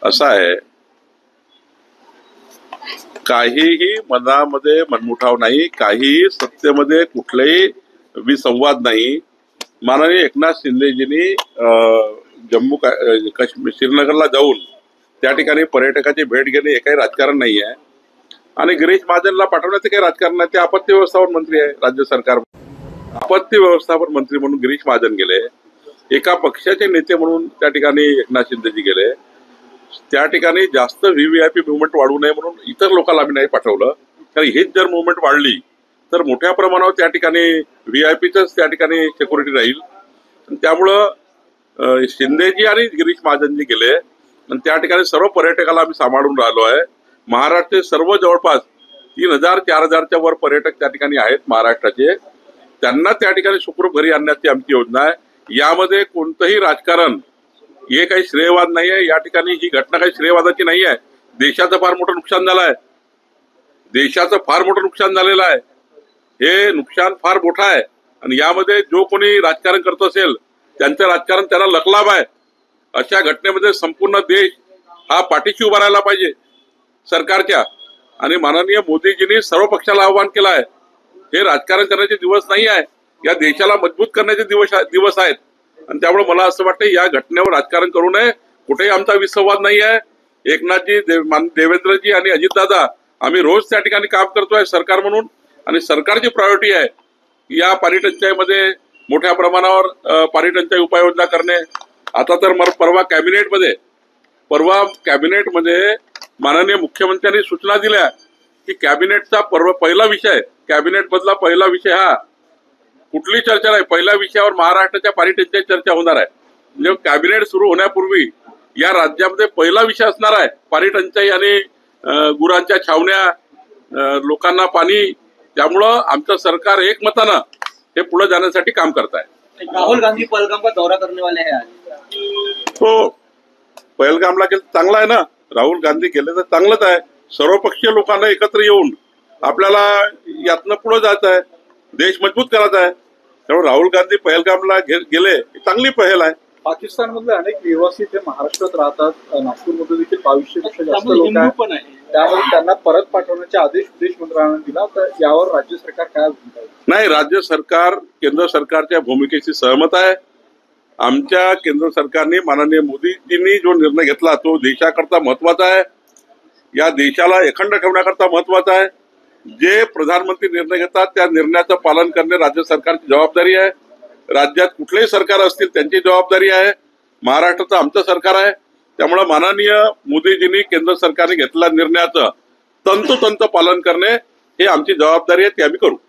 असा आहे, काहीही मनामध्ये मनमुठाव नाही, काहीही सत्तेमध्ये कुठलाही विसंवाद नाही। माननीय एकनाथ शिंदेजींनी जम्मू काश्मीर श्रीनगरला जाऊन त्या ठिकाणी पर्यटकाची भेट घेणे हे काही राजकारण नाही आहे। आणि गिरीश महाजनला पाठवण्याचे काही राजकारण नाही, ते आपत्ती व्यवस्थापन मंत्री आहे राज्य सरकार। आपत्ती व्यवस्थापन मंत्री म्हणून गिरीश महाजन गेले, एका पक्षाचे नेते म्हणून त्या ठिकाणी एकनाथ शिंदेजी गेले। त्या ठिकाणी जास्त व्हीव्हीआयपी मुवमेंट वाढू नये म्हणून इतर लोकांना आम्ही नाही पाठवलं, कारण हीच जर मुवमेंट वाढली तर मोठ्या प्रमाणावर त्या ठिकाणी व्हीआयपीच त्या ठिकाणी सिक्युरिटी राहील। त्यामुळं शिंदेजी आणि गिरीश महाजनजी गेले आणि त्या ठिकाणी सर्व पर्यटकाला आम्ही सांभाळून राहिलो आहे। महाराष्ट्राचे सर्व जवळपास 3000-4000च्या वर पर्यटक त्या ठिकाणी आहेत महाराष्ट्राचे, त्यांना त्या ठिकाणी सुखरूप घरी आणण्याची आमची योजना आहे। यामध्ये कोणतंही राजकारण हे काही श्रेयवाद नाही आहे। या ठिकाणी ही घटना काही श्रेयवादाची नाही आहे। देशाचं फार मोठं नुकसान झालं आहे, देशाचं फार मोठं नुकसान झालेलं आहे। हे नुकसान फार मोठं आहे आणि यामध्ये जो कोणी राजकारण करत असेल त्यांचं राजकारण त्याला लकलाभ आहे। अशा घटनेमध्ये संपूर्ण देश हा पाठीशी उभा राहायला पाहिजे सरकारच्या। आणि माननीय मोदीजींनी सर्व पक्षाला आवाहन केलं आहे, हे राजकारण करण्याचे दिवस नाही आहे, या देशाला मजबूत करण्याचे दिवस आहेत। आणि त्यामुळे मला असं वाटतं या घटनेवर राजकारण करू नये। कुठेही आमचा विसंवाद नाही आहे। एकनाथजी, देवेंद्रजी आणि अजितदादा आम्ही रोज त्या ठिकाणी काम करतोय सरकार म्हणून, आणि सरकारची प्रायोरिटी आहे या पाणी टंचाईमध्ये मोठ्या प्रमाणावर पाणी टंचाई उपाययोजना करणे। आता तर परवा कॅबिनेटमध्ये माननीय मुख्यमंत्र्यांनी सूचना दिल्या की कॅबिनेटचा पहिला विषय, कॅबिनेट मधला पहिला विषय हा कुठली चर्चा नाही, पहिल्या विषयावर महाराष्ट्राच्या पाणी टंचाई चर्चा होणार आहे। म्हणजे कॅबिनेट सुरू होण्यापूर्वी या राज्यामध्ये पहिला विषय असणार आहे पाणी टंचाई आणि गुरांच्या छावण्या, लोकांना पाणी। त्यामुळं आमचं सरकार एकमतानं हे पुढे जाण्यासाठी काम करत आहे। राहुल गांधी पहलगाम का दौरा करने वाले हैं आज। तो पहलगामला गेलं चांगला आहे ना, राहुल गांधी गेले तर चांगलंच आहे। सर्वपक्षीय लोकांना एकत्र येऊन आपल्याला यातनं पुढे जायचं आहे, देश मजबूत करायचा आहे। त्यामुळे राहुल गांधी पहलगामला गेले चांगली पहल आहे। पाकिस्तान मधले अनेक निवासी ते महाराष्ट्रात राहतात, नागपूरमध्ये देखील 2200पेक्षा जास्त लोक आहेत, त्यामुळे त्यांना परत पाठवण्याचे आदेश विदेश मंत्रालयाने दिला, तर यावर राज्य सरकार काय भूमिका आहे? नाही, राज्य सरकार केंद्र सरकारच्या भूमिकेशी सहमत आहे। आमच्या केंद्र सरकारने माननीय मोदीजींनी जो निर्णय घेतला तो देशाकरता महत्वाचा आहे, या देशाला अखंड ठेवण्याकरता महत्वाचा आहे। जे प्रधानमंत्री निर्णय घेतात त्या निर्णयाचं पालन करणे राज्य सरकारची जबाबदारी आहे। राज्यात कुठलेही सरकार असतील त्यांची जबाबदारी आहे, महाराष्ट्राचं आमचं सरकार आहे। त्यामुळे माननीय मोदीजींनी केंद्र सरकारने घेतलेल्या निर्णयाचं तंतोतंत पालन करणे हे आमची जबाबदारी आहे, ते आम्ही करू।